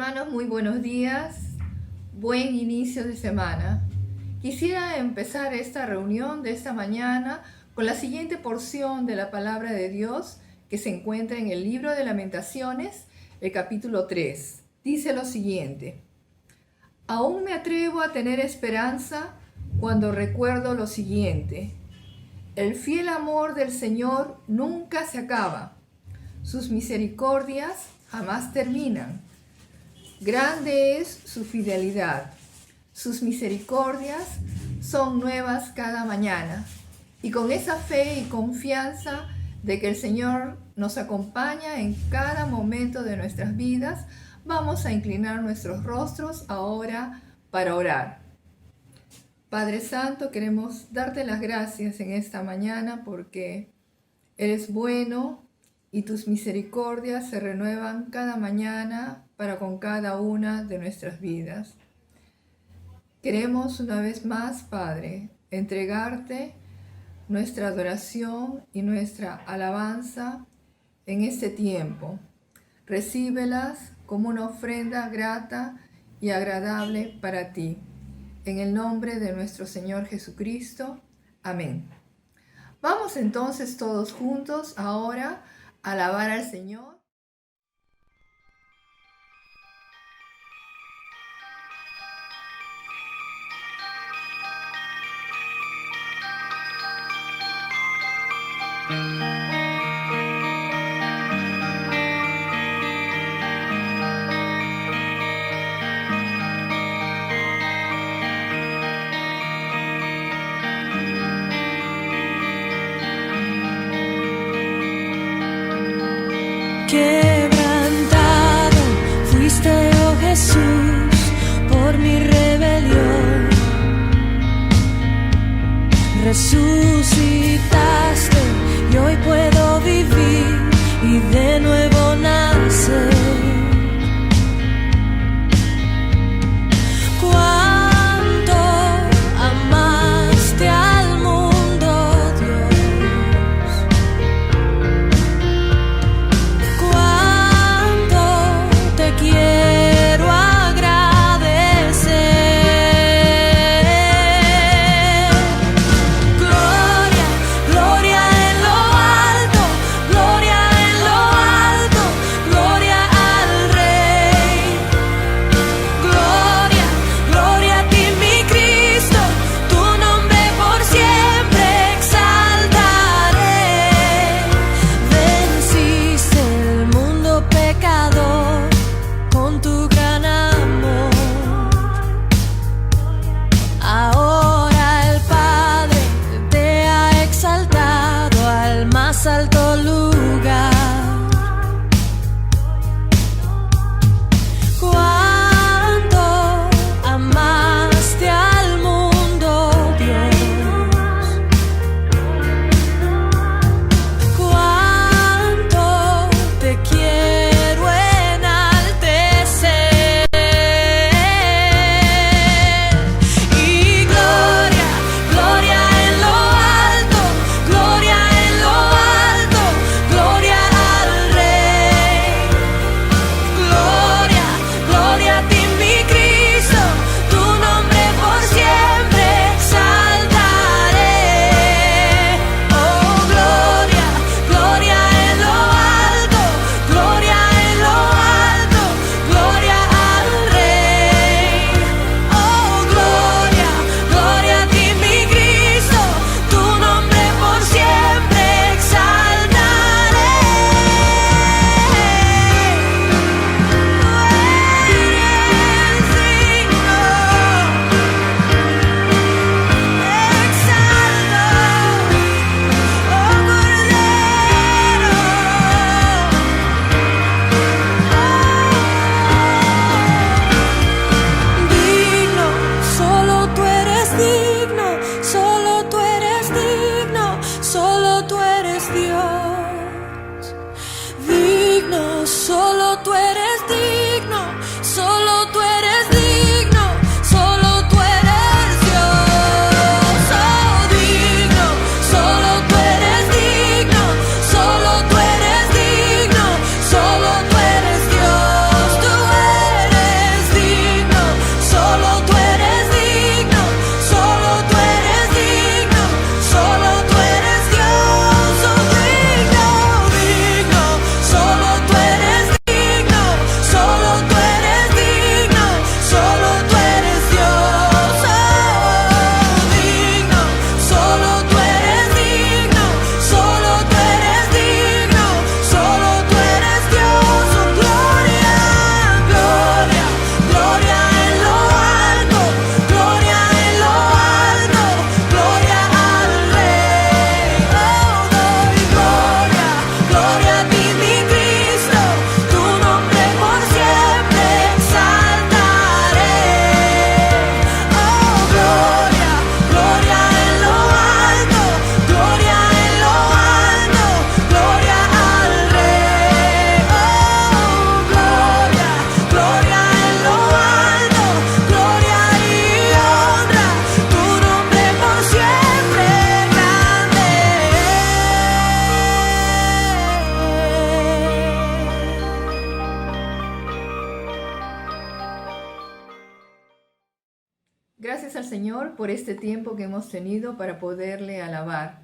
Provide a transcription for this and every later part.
hermanos, muy buenos días, buen inicio de semana. Quisiera empezar esta reunión de esta mañana con la siguiente porción de la palabra de Dios que se encuentra en el libro de Lamentaciones, el capítulo 3. Dice lo siguiente: aún me atrevo a tener esperanza cuando recuerdo lo siguiente: el fiel amor del Señor nunca se acaba, sus misericordias jamás terminan. Grande es su fidelidad, sus misericordias son nuevas cada mañana. Y con esa fe y confianza de que el Señor nos acompaña en cada momento de nuestras vidas, vamos a inclinar nuestros rostros ahora para orar. Padre Santo, queremos darte las gracias en esta mañana porque eres bueno y tus misericordias se renuevan cada mañana para con cada una de nuestras vidas. Queremos una vez más, Padre, entregarte nuestra adoración y nuestra alabanza en este tiempo. Recíbelas como una ofrenda grata y agradable para ti. En el nombre de nuestro Señor Jesucristo. Amén. Vamos entonces todos juntos ahora a alabar al Señor. Quebrantado fuiste, oh Jesús, por mi rebelión. Resucitaste y hoy puedo vivir y de nuevo nacer. Cuánto amaste al mundo, Dios. Cuánto te quiero agradecer. Gloria, gloria. Señor por este tiempo que hemos tenido para poderle alabar.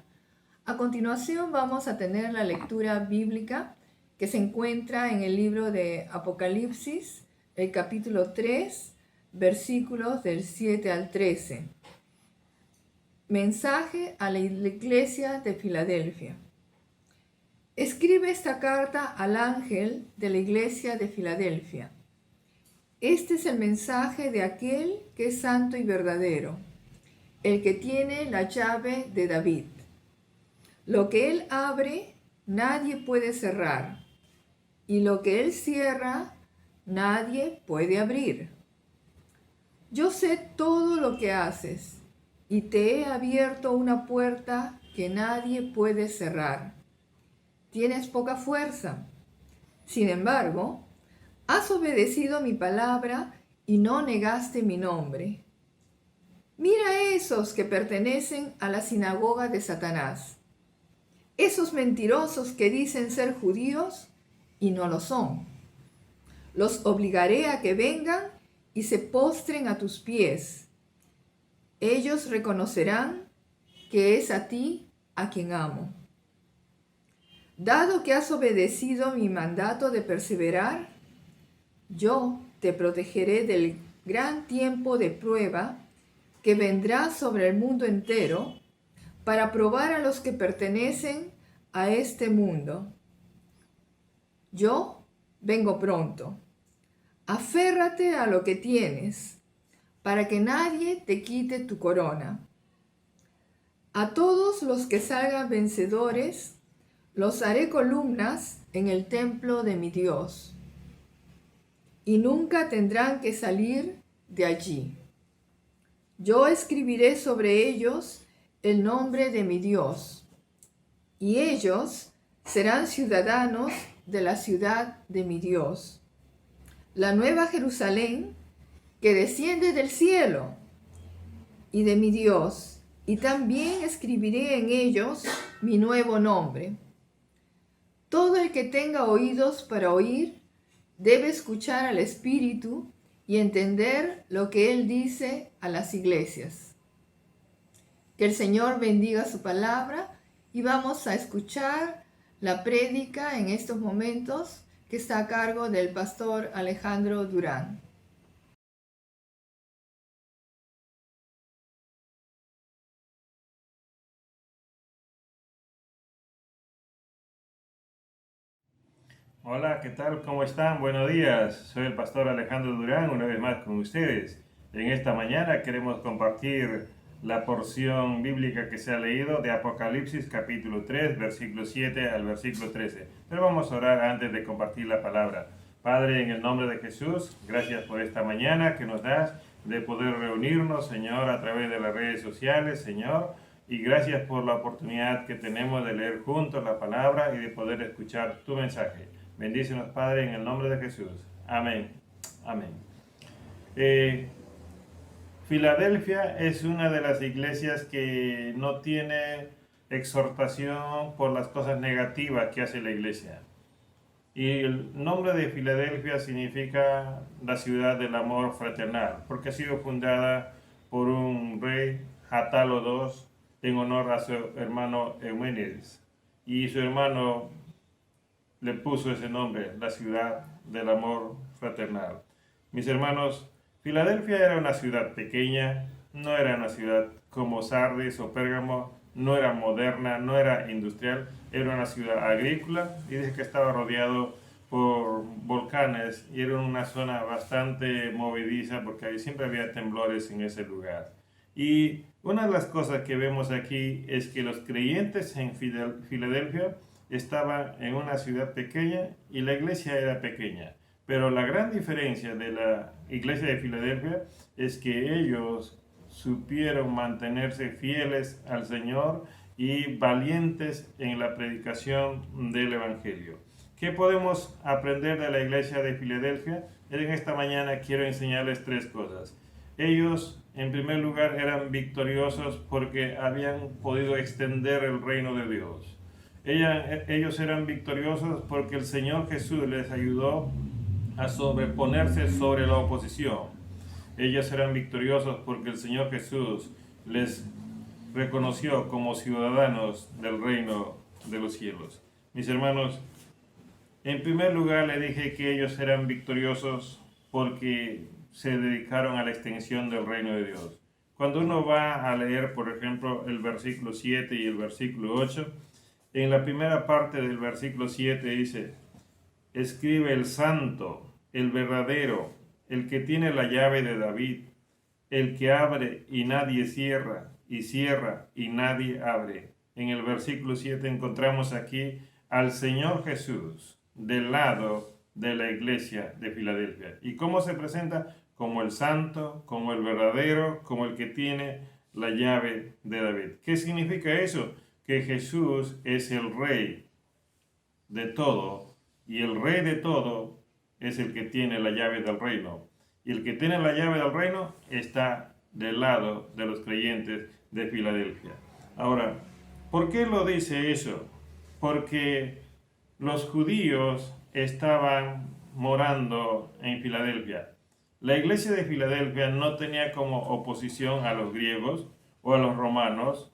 A continuación vamos a tener la lectura bíblica que se encuentra en el libro de Apocalipsis, el capítulo 3, versículos del 7 al 13. Mensaje a la iglesia de Filadelfia. Escribe esta carta al ángel de la iglesia de Filadelfia. Este es el mensaje de aquel que es santo y verdadero, el que tiene la llave de David. Lo que él abre, nadie puede cerrar, y lo que él cierra, nadie puede abrir. Yo sé todo lo que haces, y te he abierto una puerta que nadie puede cerrar. Tienes poca fuerza. Sin embargo, has obedecido mi palabra y no negaste mi nombre. Mira a esos que pertenecen a la sinagoga de Satanás, esos mentirosos que dicen ser judíos y no lo son. Los obligaré a que vengan y se postren a tus pies. Ellos reconocerán que es a ti a quien amo. Dado que has obedecido mi mandato de perseverar, yo te protegeré del gran tiempo de prueba que vendrá sobre el mundo entero para probar a los que pertenecen a este mundo. Yo vengo pronto. Aférrate a lo que tienes, para que nadie te quite tu corona. A todos los que salgan vencedores, los haré columnas en el templo de mi Dios, y nunca tendrán que salir de allí. Yo escribiré sobre ellos el nombre de mi Dios, y ellos serán ciudadanos de la ciudad de mi Dios, la nueva Jerusalén que desciende del cielo, y de mi Dios, y también escribiré en ellos mi nuevo nombre. Todo el que tenga oídos para oír debe escuchar al Espíritu y entender lo que Él dice a las iglesias. Que el Señor bendiga su palabra y vamos a escuchar la prédica en estos momentos que está a cargo del pastor Alejandro Durán. Hola, ¿qué tal? ¿Cómo están? Buenos días. Soy el pastor Alejandro Durán, una vez más con ustedes. En esta mañana queremos compartir la porción bíblica que se ha leído de Apocalipsis capítulo 3, versículo 7 al versículo 13. Pero vamos a orar antes de compartir la palabra. Padre, en el nombre de Jesús, gracias por esta mañana que nos das de poder reunirnos, Señor, a través de las redes sociales, Señor. Y gracias por la oportunidad que tenemos de leer juntos la palabra y de poder escuchar tu mensaje. Bendícenos, Padre, en el nombre de Jesús. Amén. Amén. Filadelfia es una de las iglesias que no tiene exhortación por las cosas negativas que hace la iglesia. Y el nombre de Filadelfia significa la ciudad del amor fraternal, porque ha sido fundada por un rey, Atalo II, en honor a su hermano Eumenides. Y su hermano le puso ese nombre, la ciudad del amor fraternal. Mis hermanos, Filadelfia era una ciudad pequeña, no era una ciudad como Sardis o Pérgamo, no era moderna, no era industrial, era una ciudad agrícola y dice que estaba rodeado por volcanes y era una zona bastante movediza porque ahí siempre había temblores en ese lugar. Y una de las cosas que vemos aquí es que los creyentes en Filadelfia estaban en una ciudad pequeña y la iglesia era pequeña. Pero la gran diferencia de la iglesia de Filadelfia es que ellos supieron mantenerse fieles al Señor y valientes en la predicación del Evangelio. ¿Qué podemos aprender de la iglesia de Filadelfia? En esta mañana quiero enseñarles tres cosas. Ellos, en primer lugar, eran victoriosos porque habían podido extender el reino de Dios. Ellos eran victoriosos porque el Señor Jesús les ayudó a sobreponerse sobre la oposición. Ellos serán victoriosos porque el Señor Jesús les reconoció como ciudadanos del reino de los cielos. Mis hermanos, en primer lugar le dije que ellos eran victoriosos porque se dedicaron a la extensión del reino de Dios. Cuando uno va a leer, por ejemplo, el versículo 7 y el versículo 8, en la primera parte del versículo 7 dice: escribe el santo, el verdadero, el que tiene la llave de David, el que abre y nadie cierra, y cierra y nadie abre. En el versículo 7 encontramos aquí al Señor Jesús del lado de la iglesia de Filadelfia. ¿Y cómo se presenta? Como el santo, como el verdadero, como el que tiene la llave de David. ¿Qué significa eso? Que Jesús es el rey de todo, y el rey de todo es el que tiene la llave del reino. Y el que tiene la llave del reino está del lado de los creyentes de Filadelfia. Ahora, ¿por qué lo dice eso? Porque los judíos estaban morando en Filadelfia. La iglesia de Filadelfia no tenía como oposición a los griegos o a los romanos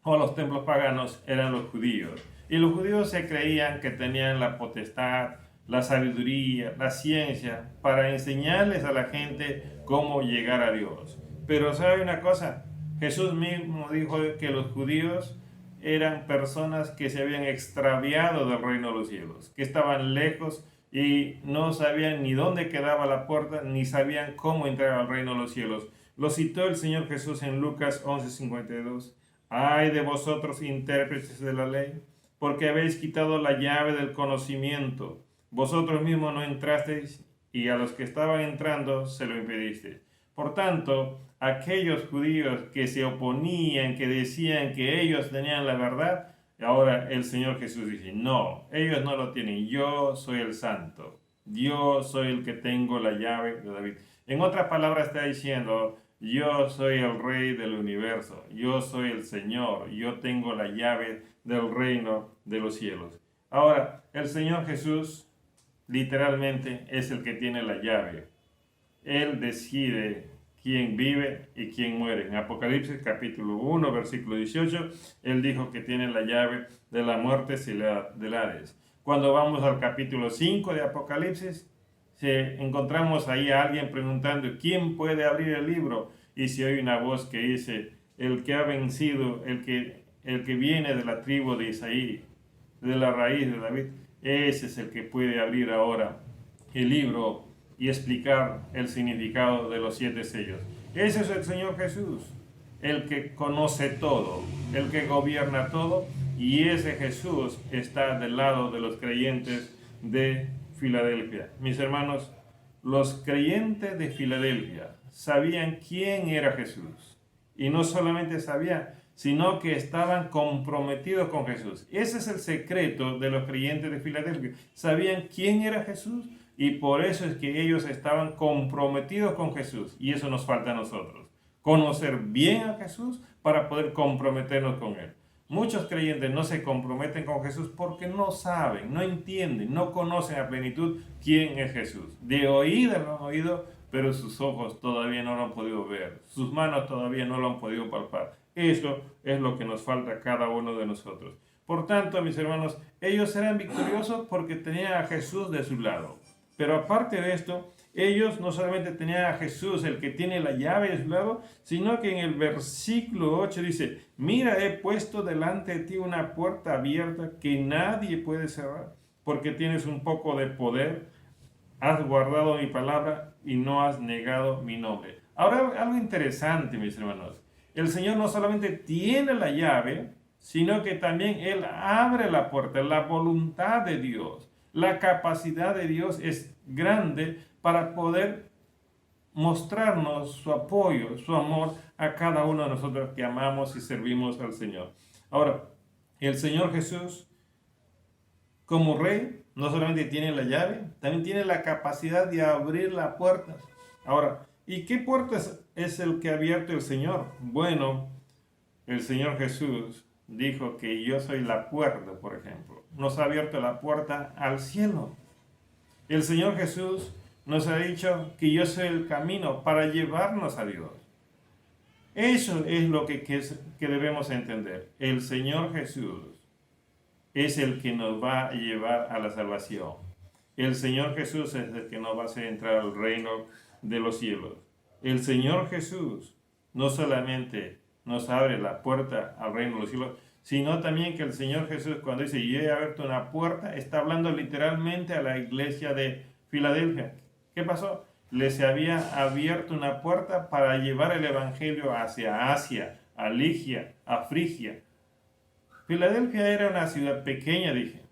o a los templos paganos, eran los judíos. Y los judíos se creían que tenían la potestad, la sabiduría, la ciencia para enseñarles a la gente cómo llegar a Dios. Pero ¿sabe una cosa? Jesús mismo dijo que los judíos eran personas que se habían extraviado del reino de los cielos, que estaban lejos y no sabían ni dónde quedaba la puerta, ni sabían cómo entrar al reino de los cielos. Lo citó el Señor Jesús en Lucas 11:52. Ay de vosotros, intérpretes de la ley, porque habéis quitado la llave del conocimiento. Vosotros mismos no entrasteis, y a los que estaban entrando se lo impedisteis. Por tanto, aquellos judíos que se oponían, que decían que ellos tenían la verdad, ahora el Señor Jesús dice: no, ellos no lo tienen, yo soy el santo, yo soy el que tengo la llave de David. En otras palabras está diciendo: yo soy el rey del universo, yo soy el Señor, yo tengo la llave del reino de los cielos. Ahora, el Señor Jesús literalmente es el que tiene la llave. Él decide quién vive y quién muere. En Apocalipsis capítulo 1, versículo 18, Él dijo que tiene la llave de la muerte y del Hades. Cuando vamos al capítulo 5 de Apocalipsis, encontramos ahí a alguien preguntando: ¿quién puede abrir el libro? Y se oye una voz que dice: el que ha vencido, el que viene de la tribu de Isaí, de la raíz de David, ese es el que puede abrir ahora el libro y explicar el significado de los 7 sellos. Ese es el Señor Jesús, el que conoce todo, el que gobierna todo, y ese Jesús está del lado de los creyentes de Filadelfia. Mis hermanos, los creyentes de Filadelfia sabían quién era Jesús, y no solamente sabían, sino que estaban comprometidos con Jesús. Ese es el secreto de los creyentes de Filadelfia. Sabían quién era Jesús, y por eso es que ellos estaban comprometidos con Jesús. Y eso nos falta a nosotros: conocer bien a Jesús para poder comprometernos con Él. Muchos creyentes no se comprometen con Jesús porque no saben, no entienden, no conocen a plenitud quién es Jesús. De oído lo han oído, pero sus ojos todavía no lo han podido ver. Sus manos todavía no lo han podido palpar. Eso es lo que nos falta a cada uno de nosotros. Por tanto, mis hermanos, ellos eran victoriosos porque tenían a Jesús de su lado. Pero aparte de esto, ellos no solamente tenían a Jesús, el que tiene la llave de su lado, sino que en el versículo 8 dice: mira, he puesto delante de ti una puerta abierta que nadie puede cerrar, porque tienes un poco de poder, has guardado mi palabra y no has negado mi nombre. Ahora, algo interesante, mis hermanos: el Señor no solamente tiene la llave, sino que también Él abre la puerta. La voluntad de Dios, la capacidad de Dios es grande para poder mostrarnos su apoyo, su amor a cada uno de nosotros que amamos y servimos al Señor. Ahora, el Señor Jesús, como Rey, no solamente tiene la llave, también tiene la capacidad de abrir la puerta. Ahora, ¿y qué puertas es el que ha abierto el Señor? Bueno, el Señor Jesús dijo que yo soy la puerta, por ejemplo. Nos ha abierto la puerta al cielo. El Señor Jesús nos ha dicho que yo soy el camino para llevarnos a Dios. Eso es lo que debemos entender. El Señor Jesús es el que nos va a llevar a la salvación. El Señor Jesús es el que nos va a hacer entrar al reino de los cielos. El Señor Jesús no solamente nos abre la puerta al reino de los cielos, sino también que el Señor Jesús, cuando dice yo he abierto una puerta, está hablando literalmente a la iglesia de Filadelfia. ¿Qué pasó? Les había abierto una puerta para llevar el evangelio hacia Asia, a Ligia, a Frigia. Filadelfia era una ciudad pequeña, dije.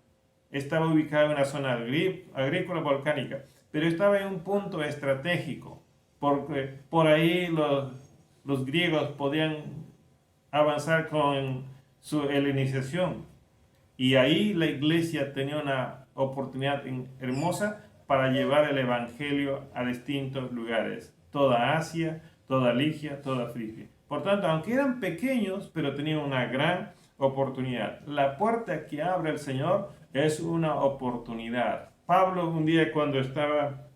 Estaba ubicada en una zona agrícola volcánica, pero estaba en un punto estratégico, porque por ahí los griegos podían avanzar con su helenización. Y ahí la iglesia tenía una oportunidad hermosa para llevar el evangelio a distintos lugares. Toda Asia, toda Ligia, toda Frigia. Por tanto, aunque eran pequeños, pero tenían una gran oportunidad. La puerta que abre el Señor es una oportunidad. Pablo un día cuando estaba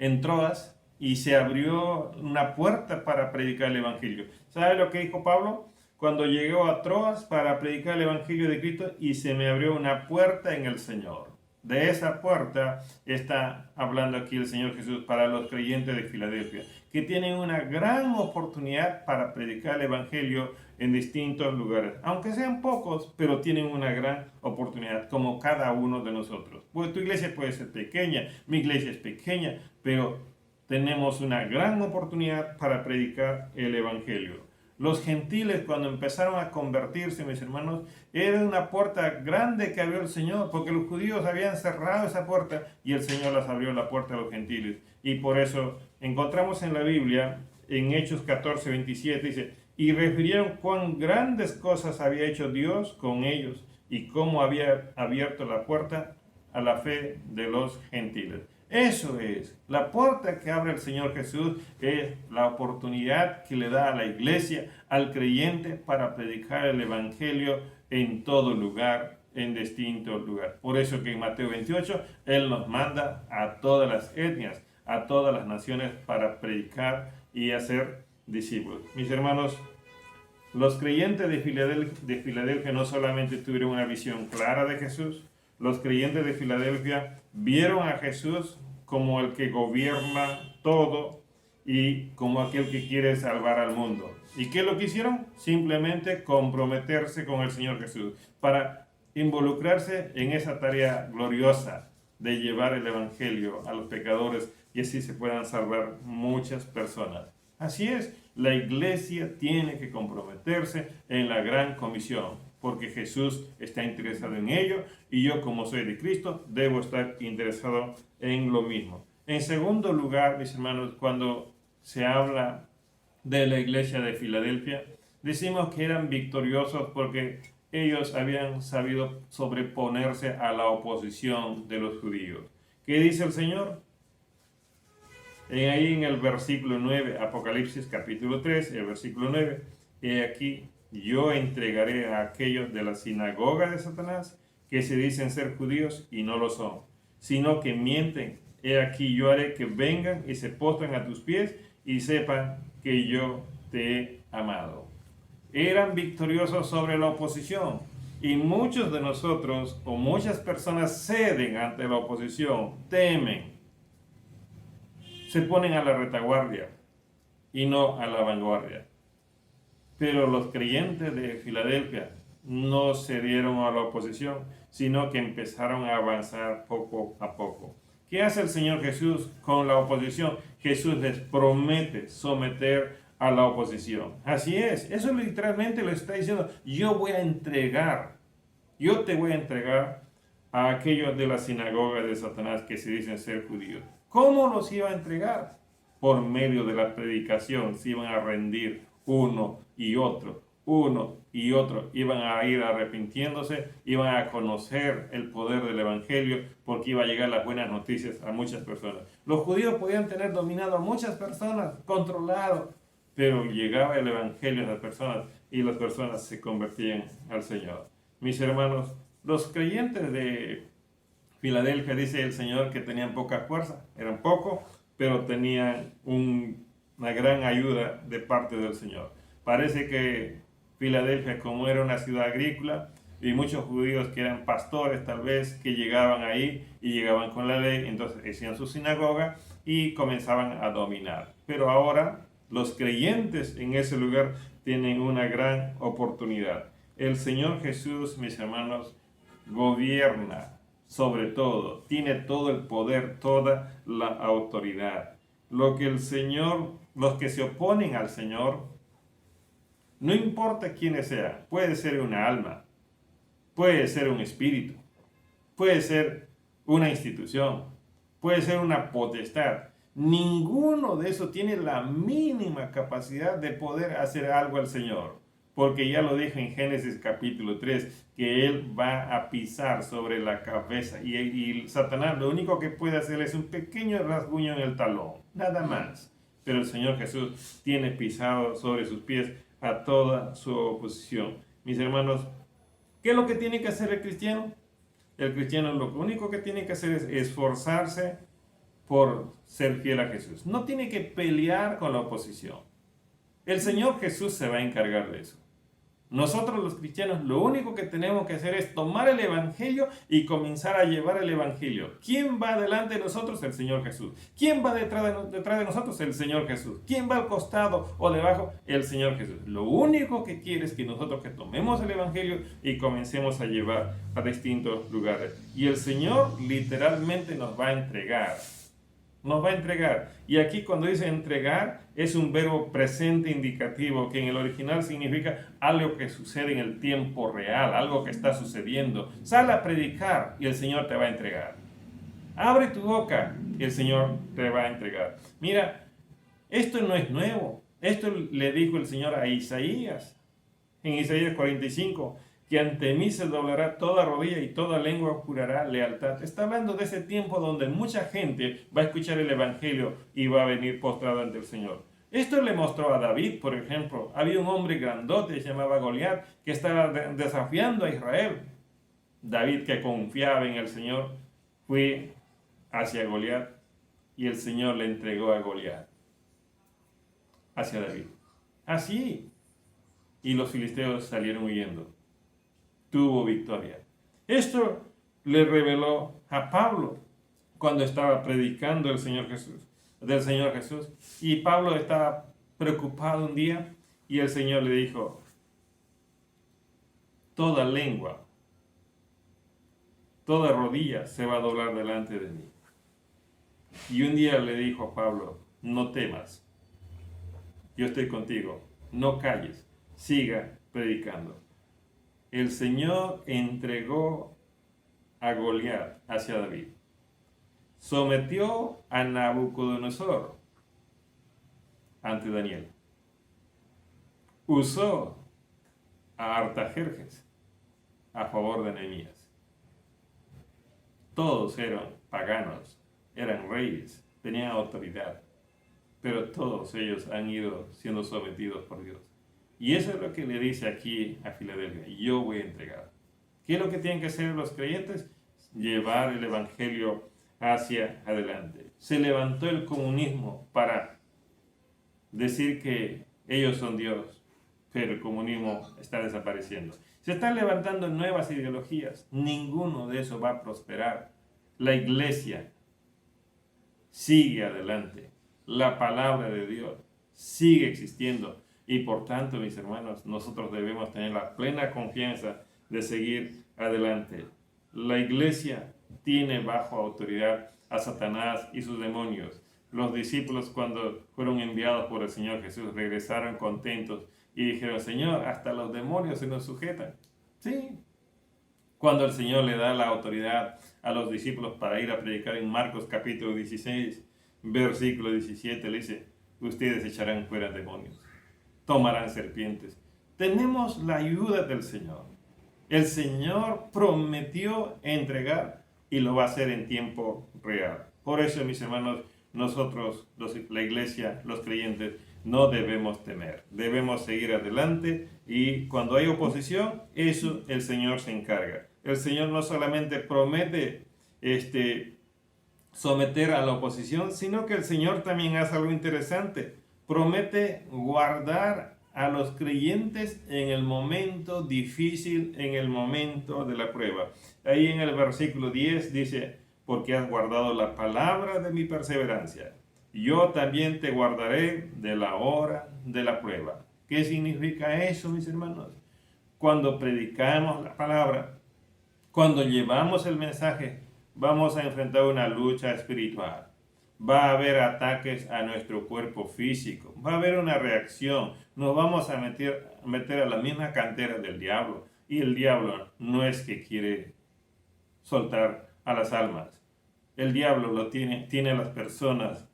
en Troas y se abrió una puerta para predicar el evangelio. ¿Sabe lo que dijo Pablo? Cuando llegó a Troas para predicar el evangelio de Cristo y se me abrió una puerta en el Señor. De esa puerta está hablando aquí el Señor Jesús para los creyentes de Filadelfia, que tienen una gran oportunidad para predicar el evangelio en distintos lugares. Aunque sean pocos, pero tienen una gran oportunidad, como cada uno de nosotros. Pues tu iglesia puede ser pequeña, mi iglesia es pequeña, pero tenemos una gran oportunidad para predicar el evangelio. Los gentiles, cuando empezaron a convertirse, mis hermanos, era una puerta grande que abrió el Señor, porque los judíos habían cerrado esa puerta y el Señor las abrió la puerta a los gentiles. Y por eso encontramos en la Biblia, en Hechos 14, 27, dice, y refirieron cuán grandes cosas había hecho Dios con ellos y cómo había abierto la puerta a la fe de los gentiles. Eso es, la puerta que abre el Señor Jesús es la oportunidad que le da a la iglesia, al creyente, para predicar el evangelio en todo lugar, en distintos lugares. Por eso que en Mateo 28, Él nos manda a todas las etnias, a todas las naciones para predicar y hacer discípulos. Mis hermanos, los creyentes de Filadelfia no solamente tuvieron una visión clara de Jesús, los creyentes de Filadelfia vieron a Jesús como el que gobierna todo y como aquel que quiere salvar al mundo. ¿Y qué es lo que hicieron? Simplemente comprometerse con el Señor Jesús para involucrarse en esa tarea gloriosa de llevar el evangelio a los pecadores y así se puedan salvar muchas personas. Así es, la iglesia tiene que comprometerse en la gran comisión, porque Jesús está interesado en ello y yo, como soy de Cristo, debo estar interesado en lo mismo. En segundo lugar, mis hermanos, cuando se habla de la iglesia de Filadelfia, decimos que eran victoriosos porque ellos habían sabido sobreponerse a la oposición de los judíos. ¿Qué dice el Señor? Ahí en el versículo 9, Apocalipsis capítulo 3, el versículo 9, he aquí, yo entregaré a aquellos de la sinagoga de Satanás que se dicen ser judíos y no lo son, sino que mienten. He aquí yo haré que vengan y se postren a tus pies y sepan que yo te he amado. Eran victoriosos sobre la oposición y muchos de nosotros o muchas personas ceden ante la oposición, temen, se ponen a la retaguardia y no a la vanguardia. Pero los creyentes de Filadelfia no cedieron a la oposición, sino que empezaron a avanzar poco a poco. ¿Qué hace el Señor Jesús con la oposición? Jesús les promete someter a la oposición. Así es, eso literalmente lo está diciendo. Yo te voy a entregar a aquellos de la sinagoga de Satanás que se dicen ser judíos. ¿Cómo los iba a entregar? Por medio de la predicación se iban a rendir uno y otro, iban a ir arrepintiéndose, iban a conocer el poder del evangelio porque iba a llegar las buenas noticias a muchas personas. Los judíos podían tener dominado a muchas personas, controlado, pero llegaba el evangelio a las personas y las personas se convertían al Señor. Mis hermanos, los creyentes de Filadelfia dice el Señor que tenían poca fuerza, eran pocos, pero tenían una gran ayuda de parte del Señor. Parece que Filadelfia, como era una ciudad agrícola, y muchos judíos que eran pastores tal vez, que llegaban ahí y llegaban con la ley, entonces hacían su sinagoga y comenzaban a dominar. Pero ahora los creyentes en ese lugar tienen una gran oportunidad. El Señor Jesús, mis hermanos, gobierna sobre todo, tiene todo el poder, toda la autoridad. Lo que el Señor, los que se oponen al Señor, no importa quiénes sean, puede ser una alma, puede ser un espíritu, puede ser una institución, puede ser una potestad. Ninguno de esos tiene la mínima capacidad de poder hacer algo al Señor, porque ya lo dijo en Génesis capítulo 3, que Él va a pisar sobre la cabeza y Satanás lo único que puede hacer es un pequeño rasguño en el talón, nada más. Pero el Señor Jesús tiene pisado sobre sus pies a toda su oposición. Mis hermanos, ¿qué es lo que tiene que hacer el cristiano? El cristiano lo único que tiene que hacer es esforzarse por ser fiel a Jesús. No tiene que pelear con la oposición. El Señor Jesús se va a encargar de eso. Nosotros los cristianos lo único que tenemos que hacer es tomar el Evangelio y comenzar a llevar el Evangelio. ¿Quién va delante de nosotros? El Señor Jesús. ¿Quién va detrás de nosotros? El Señor Jesús. ¿Quién va al costado o debajo? El Señor Jesús. Lo único que quiere es que nosotros que tomemos el Evangelio y comencemos a llevar a distintos lugares. Y el Señor literalmente nos va a entregar. Nos va a entregar. Y aquí cuando dice entregar es un verbo presente indicativo que en el original significa algo que sucede en el tiempo real, algo que está sucediendo. Sal a predicar y el Señor te va a entregar. Abre tu boca y el Señor te va a entregar. Mira, esto no es nuevo. Esto le dijo el Señor a Isaías en Isaías 45. Que ante mí se doblará toda rodilla y toda lengua jurará lealtad. Está hablando de ese tiempo donde mucha gente va a escuchar el Evangelio y va a venir postrada ante el Señor. Esto le mostró a David, por ejemplo. Había un hombre grandote, se llamaba Goliat, que estaba desafiando a Israel. David, que confiaba en el Señor, fue hacia Goliat y el Señor le entregó a Goliat hacia David. Así. Y los filisteos salieron huyendo. Tuvo victoria. Esto le reveló a Pablo cuando estaba predicando del Señor Jesús. Y Pablo estaba preocupado un día y el Señor le dijo, toda lengua, toda rodilla se va a doblar delante de mí. Y un día le dijo a Pablo, no temas, yo estoy contigo, no calles, siga predicando. El Señor entregó a Goliat hacia David. Sometió a Nabucodonosor ante Daniel. Usó a Artajerjes a favor de Nehemías. Todos eran paganos, eran reyes, tenían autoridad, pero todos ellos han ido siendo sometidos por Dios. Y eso es lo que le dice aquí a Filadelfia, yo voy a entregar. ¿Qué es lo que tienen que hacer los creyentes? Llevar el Evangelio hacia adelante. Se levantó el comunismo para decir que ellos son Dios, pero el comunismo está desapareciendo. Se están levantando nuevas ideologías, ninguno de esos va a prosperar. La iglesia sigue adelante, la palabra de Dios sigue existiendo. Y por tanto, mis hermanos, nosotros debemos tener la plena confianza de seguir adelante. La iglesia tiene bajo autoridad a Satanás y sus demonios. Los discípulos, cuando fueron enviados por el Señor Jesús, regresaron contentos y dijeron, Señor, hasta los demonios se nos sujetan. Sí. Cuando el Señor le da la autoridad a los discípulos para ir a predicar en Marcos capítulo 16, versículo 17, le dice, ustedes echarán fuera demonios, tomarán serpientes. Tenemos la ayuda del Señor. El Señor prometió entregar y lo va a hacer en tiempo real. Por eso, mis hermanos, nosotros, la iglesia, los creyentes, no debemos temer. Debemos seguir adelante y cuando hay oposición, eso el Señor se encarga. El Señor no solamente promete someter a la oposición, sino que el Señor también hace algo interesante. Promete guardar a los creyentes en el momento difícil, en el momento de la prueba. Ahí en el versículo 10 dice, porque has guardado la palabra de mi perseverancia, yo también te guardaré de la hora de la prueba. ¿Qué significa eso, mis hermanos? Cuando predicamos la palabra, cuando llevamos el mensaje, vamos a enfrentar una lucha espiritual. Va a haber ataques a nuestro cuerpo físico. Va a haber una reacción. Nos vamos a meter a la misma cantera del diablo. Y el diablo no es que quiere soltar a las almas. El diablo tiene a las personas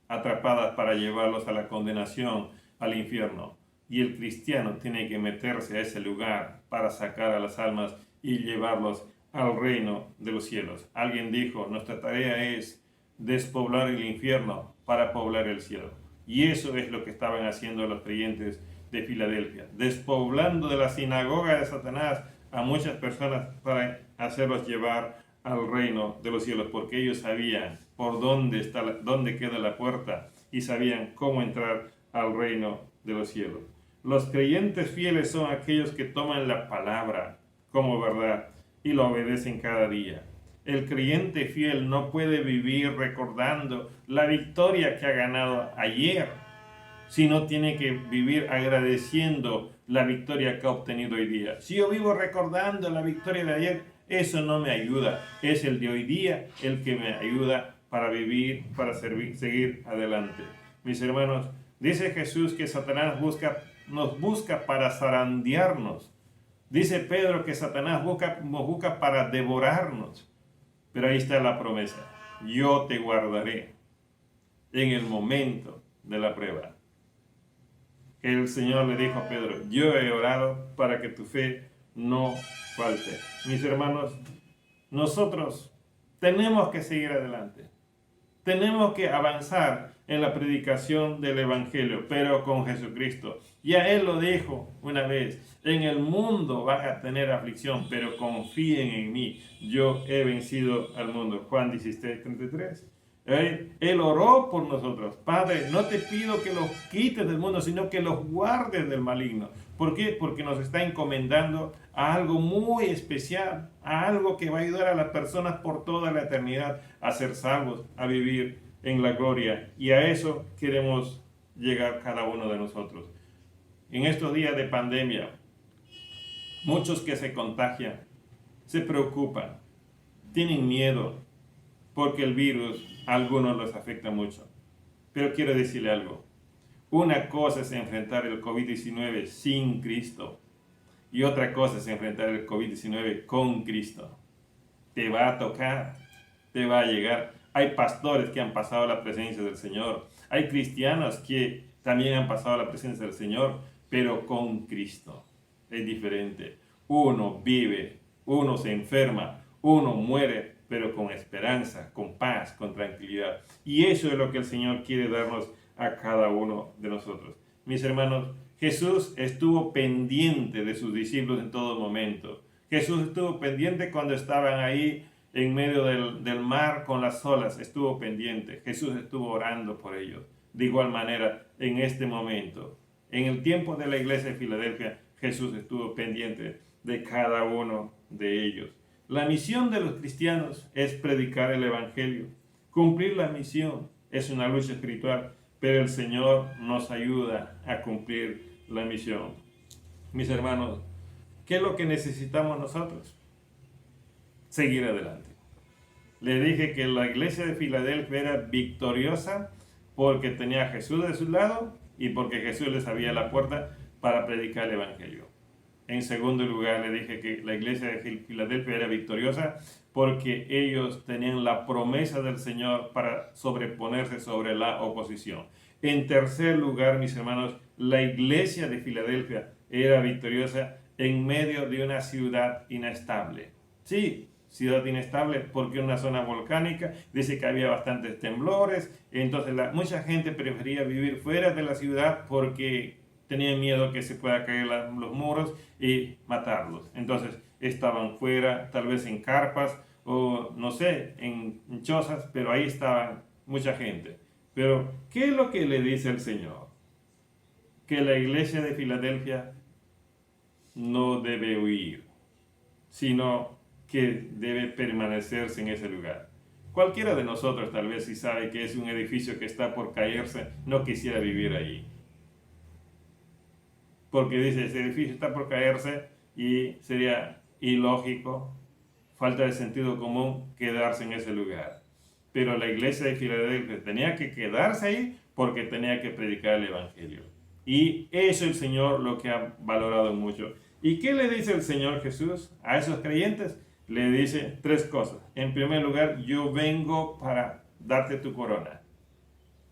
atrapadas para llevarlos a la condenación, al infierno. Y el cristiano tiene que meterse a ese lugar para sacar a las almas y llevarlos al reino de los cielos. Alguien dijo, nuestra tarea es despoblar el infierno para poblar el cielo. Y eso es lo que estaban haciendo los creyentes de Filadelfia, despoblando de la sinagoga de Satanás a muchas personas para hacerlos llevar al reino de los cielos, porque ellos sabían por dónde queda la puerta y sabían cómo entrar al reino de los cielos. Los creyentes fieles son aquellos que toman la palabra como verdad y lo obedecen cada día. El creyente fiel no puede vivir recordando la victoria que ha ganado ayer, sino tiene que vivir agradeciendo la victoria que ha obtenido hoy día. Si yo vivo recordando la victoria de ayer, eso no me ayuda. Es el de hoy día el que me ayuda para vivir, para seguir adelante. Mis hermanos, dice Jesús que Satanás nos busca para zarandearnos. Dice Pedro que Satanás nos busca para devorarnos. Pero ahí está la promesa. Yo te guardaré en el momento de la prueba. El Señor le dijo a Pedro, yo he orado para que tu fe no falte. Mis hermanos, nosotros tenemos que seguir adelante. Tenemos que avanzar en la predicación del Evangelio, pero con Jesucristo. Ya Él lo dijo una vez, en el mundo van a tener aflicción, pero confíen en mí, yo he vencido al mundo. Juan 16:33. Él oró por nosotros. Padre, no te pido que los quites del mundo, sino que los guardes del maligno. ¿Por qué? Porque nos está encomendando a algo muy especial, a algo que va a ayudar a las personas por toda la eternidad a ser salvos, a vivir en la gloria. Y a eso queremos llegar cada uno de nosotros. En estos días de pandemia, muchos que se contagian, se preocupan, tienen miedo, porque el virus a algunos los afecta mucho. Pero quiero decirle algo. Una cosa es enfrentar el COVID-19 sin Cristo. Y otra cosa es enfrentar el COVID-19 con Cristo. Te va a tocar, te va a llegar. Hay pastores que han pasado la presencia del Señor. Hay cristianos que también han pasado la presencia del Señor, pero con Cristo. Es diferente. Uno vive, uno se enferma, uno muere, pero con esperanza, con paz, con tranquilidad. Y eso es lo que el Señor quiere darnos a cada uno de nosotros. Mis hermanos, Jesús estuvo pendiente de sus discípulos en todo momento. Jesús estuvo pendiente cuando estaban ahí en medio del mar con las olas. Estuvo pendiente. Jesús estuvo orando por ellos. De igual manera, en este momento, en el tiempo de la iglesia de Filadelfia, Jesús estuvo pendiente de cada uno de ellos. La misión de los cristianos es predicar el Evangelio. Cumplir la misión es una lucha espiritual, pero el Señor nos ayuda a cumplir la misión. Mis hermanos, ¿qué es lo que necesitamos nosotros? Seguir adelante. Le dije que la iglesia de Filadelfia era victoriosa porque tenía a Jesús de su lado y porque Jesús les abría la puerta para predicar el Evangelio. En segundo lugar, le dije que la iglesia de Filadelfia era victoriosa porque ellos tenían la promesa del Señor para sobreponerse sobre la oposición. En tercer lugar, mis hermanos, la iglesia de Filadelfia era victoriosa en medio de una ciudad inestable. Sí, ciudad inestable porque en una zona volcánica, dice que había bastantes temblores, entonces mucha gente prefería vivir fuera de la ciudad porque tenían miedo que se pueda caer los muros y matarlos. Entonces estaban fuera, tal vez en carpas o no sé, en chozas, pero ahí estaba mucha gente. Pero, ¿qué es lo que le dice el Señor? Que la iglesia de Filadelfia no debe huir, sino que debe permanecerse en ese lugar. Cualquiera de nosotros tal vez si sabe que es un edificio que está por caerse, no quisiera vivir allí. Porque dice, ese edificio está por caerse y sería ilógico, falta de sentido común quedarse en ese lugar. Pero la iglesia de Filadelfia tenía que quedarse ahí porque tenía que predicar el Evangelio. Y eso el Señor lo que ha valorado mucho. ¿Y qué le dice el Señor Jesús a esos creyentes? Le dice tres cosas. En primer lugar, yo vengo para darte tu corona.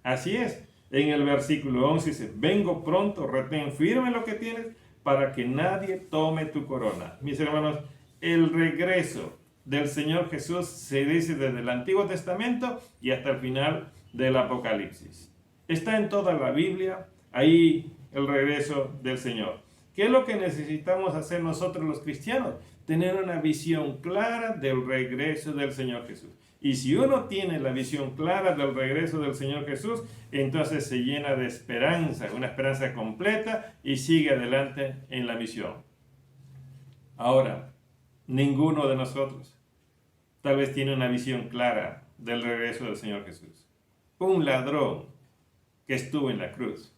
Así es. En el versículo 11 dice, vengo pronto, retén firme lo que tienes para que nadie tome tu corona. Mis hermanos, el regreso del Señor Jesús se dice desde el Antiguo Testamento y hasta el final del Apocalipsis. Está en toda la Biblia, ahí el regreso del Señor. ¿Qué es lo que necesitamos hacer nosotros los cristianos? Tener una visión clara del regreso del Señor Jesús. Y si uno tiene la visión clara del regreso del Señor Jesús, entonces se llena de esperanza, una esperanza completa y sigue adelante en la misión. Ahora, ninguno de nosotros tal vez tiene una visión clara del regreso del Señor Jesús. Un ladrón que estuvo en la cruz.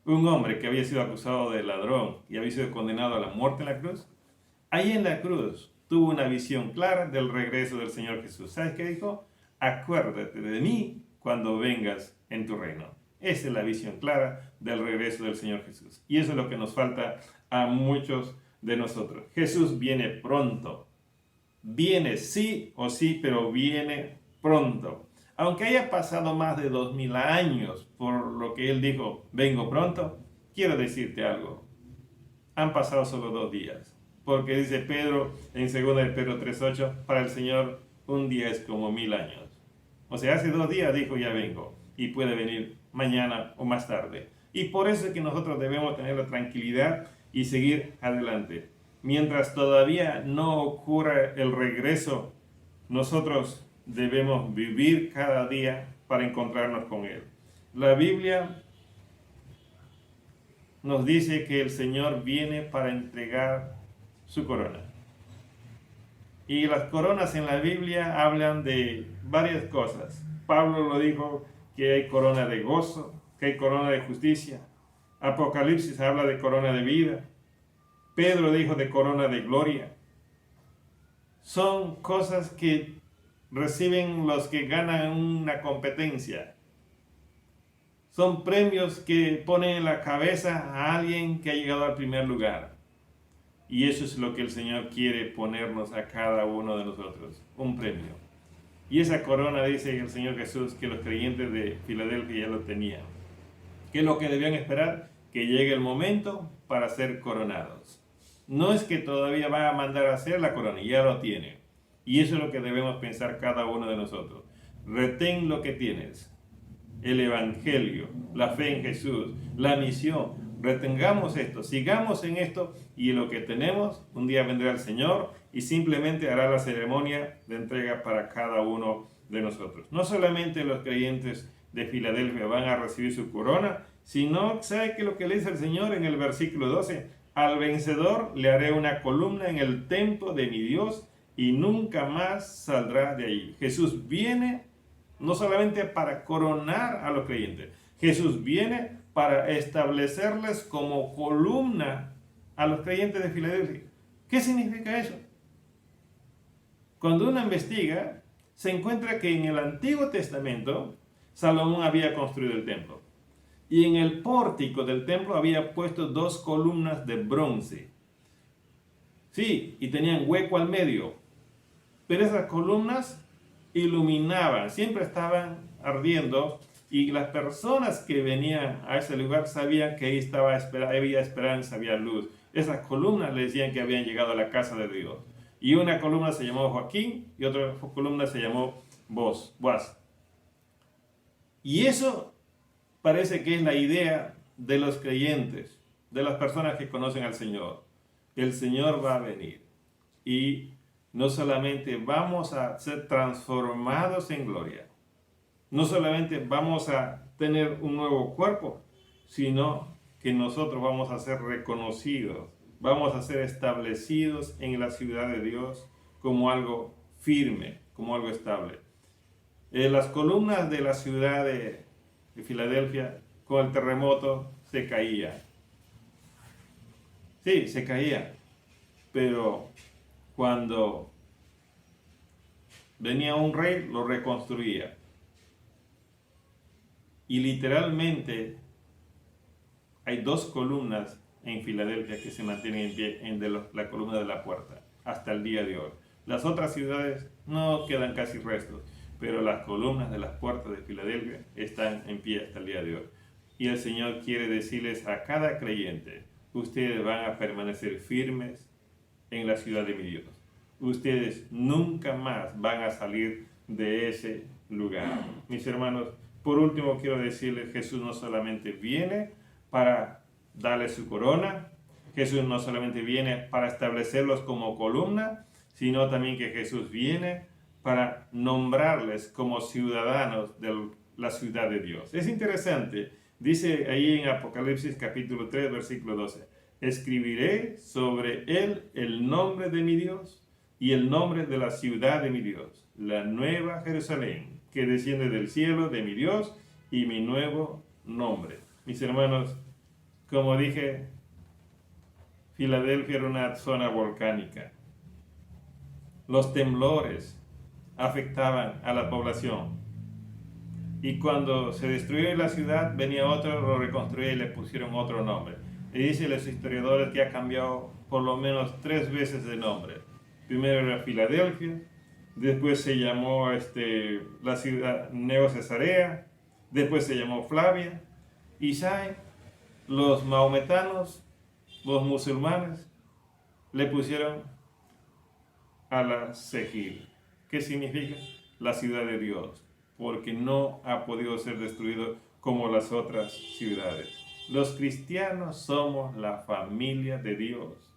Un hombre que había sido acusado de ladrón y había sido condenado a la muerte en la cruz. Ahí en la cruz tuvo una visión clara del regreso del Señor Jesús. ¿Sabes qué dijo? Acuérdate de mí cuando vengas en tu reino. Esa es la visión clara del regreso del Señor Jesús. Y eso es lo que nos falta a muchos de nosotros. Jesús viene pronto. Viene sí o sí, pero viene pronto. Aunque haya pasado más de 2000 años por lo que Él dijo, vengo pronto, quiero decirte algo. Han pasado solo 2 días. Porque dice Pedro en 2 de Pedro 3:8, para el Señor un día es como 1000 años. O sea, hace 2 días dijo ya vengo y puede venir mañana o más tarde. Y por eso es que nosotros debemos tener la tranquilidad y seguir adelante. Mientras todavía no ocurra el regreso, nosotros debemos vivir cada día para encontrarnos con Él. La Biblia nos dice que el Señor viene para entregar su corona. Y las coronas en la Biblia hablan de varias cosas. Pablo lo dijo que hay corona de gozo, que hay corona de justicia. Apocalipsis habla de corona de vida. Pedro dijo de corona de gloria. Son cosas que reciben los que ganan una competencia. Son premios que ponen en la cabeza a alguien que ha llegado al primer lugar. Y eso es lo que el Señor quiere ponernos a cada uno de nosotros, un premio. Y esa corona, dice el Señor Jesús, que los creyentes de Filadelfia ya lo tenían. ¿Qué es lo que debían esperar? Que llegue el momento para ser coronados. No es que todavía va a mandar a hacer la corona, ya lo tiene. Y eso es lo que debemos pensar cada uno de nosotros. Retén lo que tienes. El Evangelio, la fe en Jesús, la misión. Retengamos esto, sigamos en esto y lo que tenemos, un día vendrá el Señor y simplemente hará la ceremonia de entrega para cada uno de nosotros. No solamente los creyentes de Filadelfia van a recibir su corona, sino, ¿sabe qué es lo que le dice el Señor en el versículo 12? Al vencedor le haré una columna en el templo de mi Dios y nunca más saldrá de ahí. Jesús viene no solamente para coronar a los creyentes, Jesús viene para establecerles como columna a los creyentes de Filadelfia. ¿Qué significa eso? Cuando uno investiga, se encuentra que en el Antiguo Testamento, Salomón había construido el templo. Y en el pórtico del templo había puesto 2 columnas de bronce. Sí, y tenían hueco al medio. Pero esas columnas iluminaban, siempre estaban ardiendo. Y las personas que venían a ese lugar sabían que ahí había esperanza, había luz. Esas columnas le decían que habían llegado a la casa de Dios. Y una columna se llamó Joaquín y otra columna se llamó Boaz. Y eso parece que es la idea de los creyentes, de las personas que conocen al Señor. El Señor va a venir y no solamente vamos a ser transformados en gloria, no solamente vamos a tener un nuevo cuerpo, sino que nosotros vamos a ser reconocidos, vamos a ser establecidos en la ciudad de Dios como algo firme, como algo estable. Las columnas de la ciudad de Filadelfia con el terremoto se caían. Sí, se caían. Pero cuando venía un rey, lo reconstruía. Y literalmente hay 2 columnas en Filadelfia que se mantienen en pie en la columna de la puerta hasta el día de hoy. Las otras ciudades no quedan casi restos, pero las columnas de las puertas de Filadelfia están en pie hasta el día de hoy. Y el Señor quiere decirles a cada creyente: ustedes van a permanecer firmes en la ciudad de mi Dios. Ustedes nunca más van a salir de ese lugar. Mis hermanos, por último quiero decirles: Jesús no solamente viene para darles su corona, Jesús no solamente viene para establecerlos como columna, sino también que Jesús viene para nombrarles como ciudadanos de la ciudad de Dios. Es interesante, dice ahí en Apocalipsis capítulo 3, versículo 12, escribiré sobre él el nombre de mi Dios y el nombre de la ciudad de mi Dios, la nueva Jerusalén, que desciende del cielo de mi Dios, y mi nuevo nombre. Mis hermanos, como dije, Filadelfia era una zona volcánica. Los temblores afectaban a la población. Y cuando se destruyó la ciudad, venía otro, lo reconstruía y le pusieron otro nombre. Y dicen los historiadores que ha cambiado por lo menos 3 veces de nombre. Primero era Filadelfia, después se llamó la ciudad Neo Cesarea, después se llamó Flavia. Y los maometanos, los musulmanes, le pusieron Al-Sejil. ¿Qué significa? La ciudad de Dios, porque no ha podido ser destruido como las otras ciudades. Los cristianos somos la familia de Dios.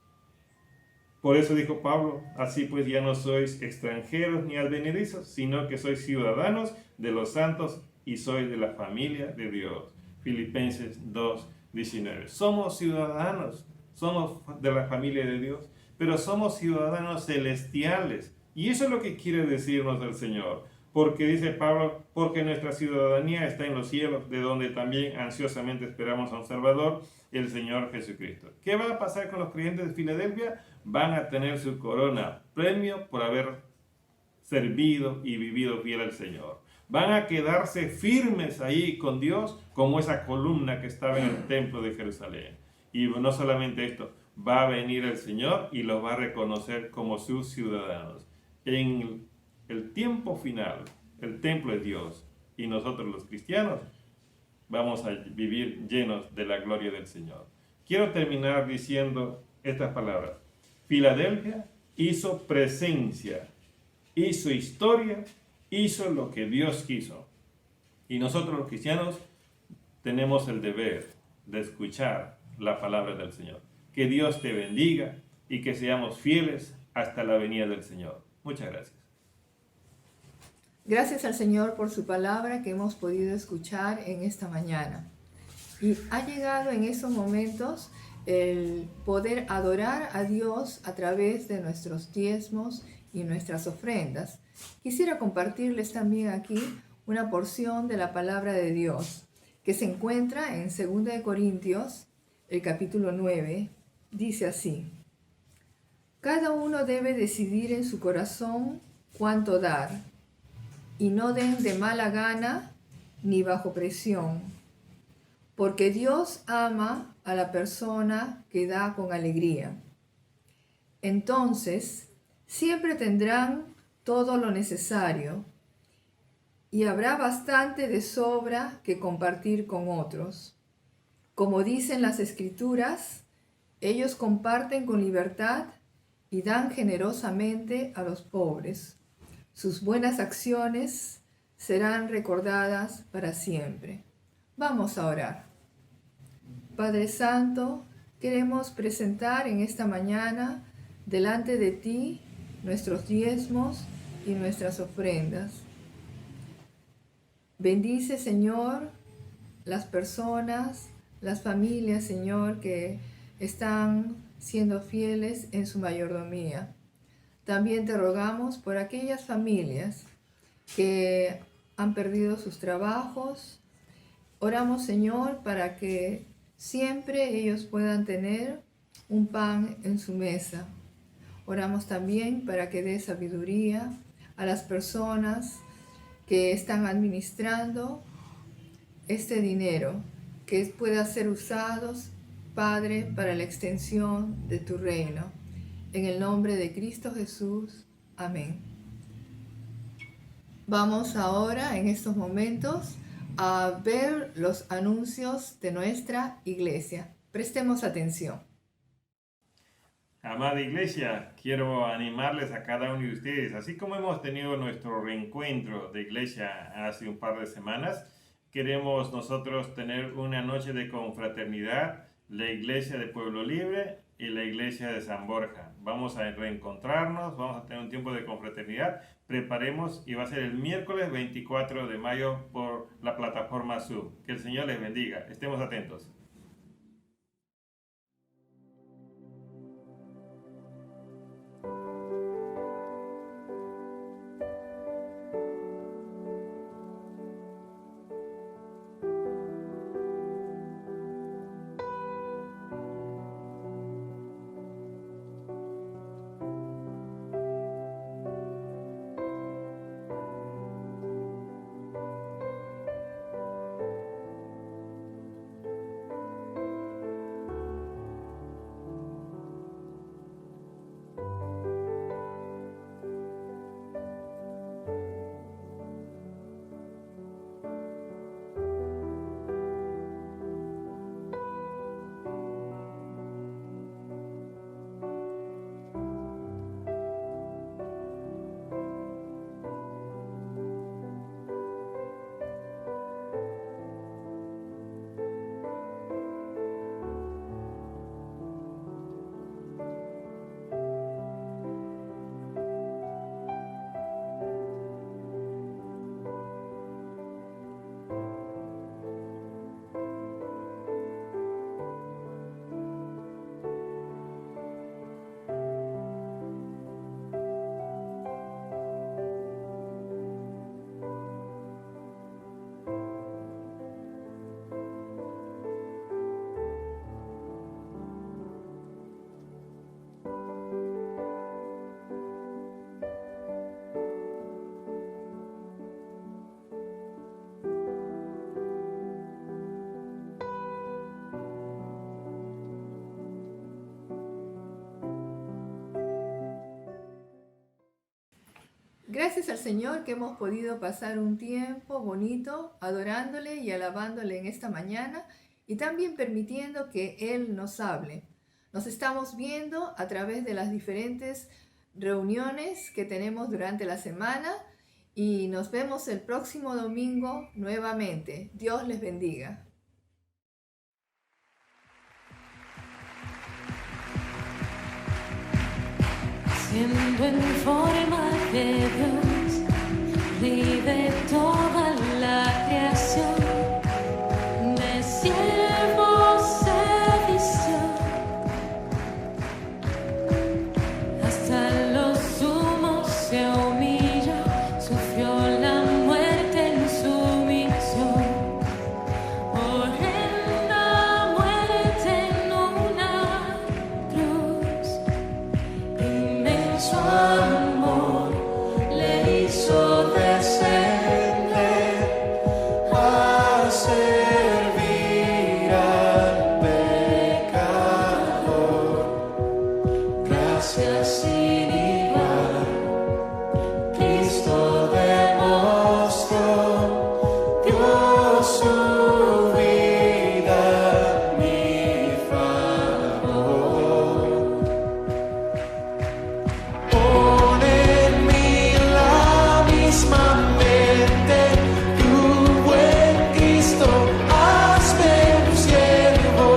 Por eso dijo Pablo: así pues ya no sois extranjeros ni advenedizos, sino que sois ciudadanos de los santos y sois de la familia de Dios. Filipenses 2:19. Somos ciudadanos, somos de la familia de Dios, pero somos ciudadanos celestiales. Y eso es lo que quiere decirnos el Señor. Porque dice Pablo: porque nuestra ciudadanía está en los cielos, de donde también ansiosamente esperamos a un Salvador, el Señor Jesucristo. ¿Qué va a pasar con los creyentes de Filadelfia? Van a tener su corona, premio por haber servido y vivido fiel al Señor. Van a quedarse firmes ahí con Dios, como esa columna que estaba en el templo de Jerusalén. Y no solamente esto, va a venir el Señor y los va a reconocer como sus ciudadanos. En el tiempo final, el templo es Dios, y nosotros los cristianos vamos a vivir llenos de la gloria del Señor. Quiero terminar diciendo estas palabras. Filadelfia hizo presencia, hizo historia, hizo lo que Dios quiso. Y nosotros los cristianos tenemos el deber de escuchar la palabra del Señor. Que Dios te bendiga y que seamos fieles hasta la venida del Señor. Muchas gracias. Gracias al Señor por su palabra que hemos podido escuchar en esta mañana. Y ha llegado en esos momentos el poder adorar a Dios a través de nuestros diezmos y nuestras ofrendas. Quisiera compartirles también aquí una porción de la palabra de Dios que se encuentra en 2 Corintios, el capítulo 9. Dice así: cada uno debe decidir en su corazón cuánto dar, y no den de mala gana ni bajo presión, porque Dios ama a la persona que da con alegría. Entonces, siempre tendrán todo lo necesario y habrá bastante de sobra que compartir con otros. Como dicen las Escrituras, ellos comparten con libertad y dan generosamente a los pobres. Sus buenas acciones serán recordadas para siempre. Vamos a orar. Padre Santo, queremos presentar en esta mañana delante de ti nuestros diezmos y nuestras ofrendas. Bendice, Señor, las personas, las familias, Señor, que están siendo fieles en su mayordomía. También te rogamos por aquellas familias que han perdido sus trabajos. Oramos, Señor, para que siempre ellos puedan tener un pan en su mesa. Oramos también para que dé sabiduría a las personas que están administrando este dinero, que pueda ser usado, Padre, para la extensión de tu reino. En el nombre de Cristo Jesús. Amén. Vamos ahora, en estos momentos, a ver los anuncios de nuestra iglesia. Prestemos atención. Amada iglesia, quiero animarles a cada uno de ustedes, así como hemos tenido nuestro reencuentro de iglesia hace un par de semanas, queremos nosotros tener una noche de confraternidad, la iglesia de Pueblo Libre y la iglesia de San Borja. Vamos a reencontrarnos, vamos a tener un tiempo de confraternidad, preparemos y va a ser el miércoles 24 de mayo por la plataforma Zoom. Que el Señor les bendiga, estemos atentos. Gracias al Señor que hemos podido pasar un tiempo bonito adorándole y alabándole en esta mañana y también permitiendo que Él nos hable. Nos estamos viendo a través de las diferentes reuniones que tenemos durante la semana y nos vemos el próximo domingo nuevamente. Dios les bendiga. Siendo en forma de Dios, vive toda la creación, de siervo se vistió, hasta lo sumo se humilló, sufrió la muerte en sumisión, horrenda muerte en una cruz. Su amor le hizo descender a servir al pecador. Gracias sin igual, Cristo demostró, dio su vida a mi favor. Pon en mí la misma mente, tu buen Cristo, hazme tu siervo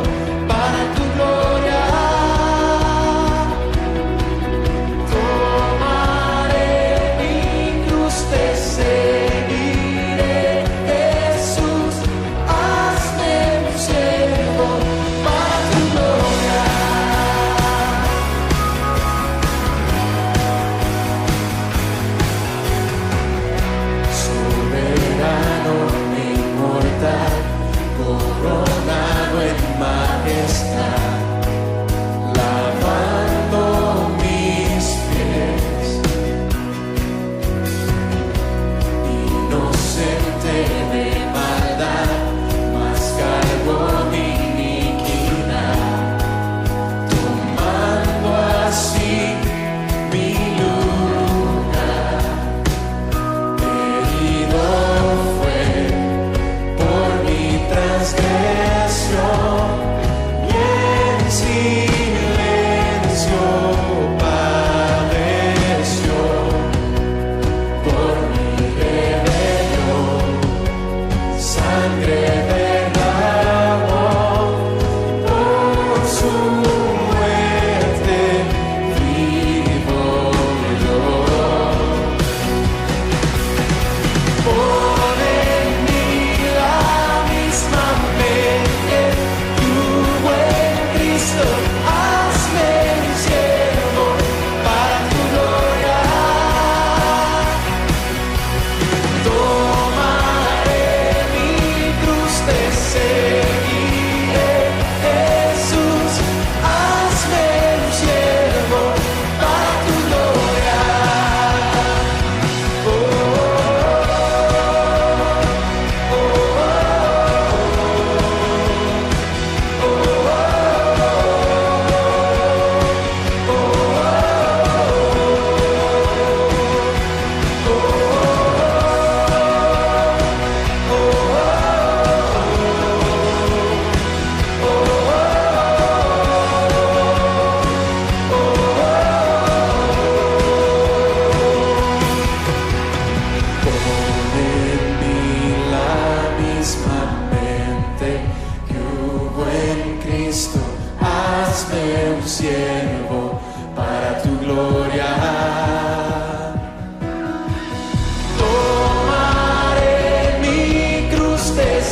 para tu gloria. Toma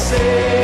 sé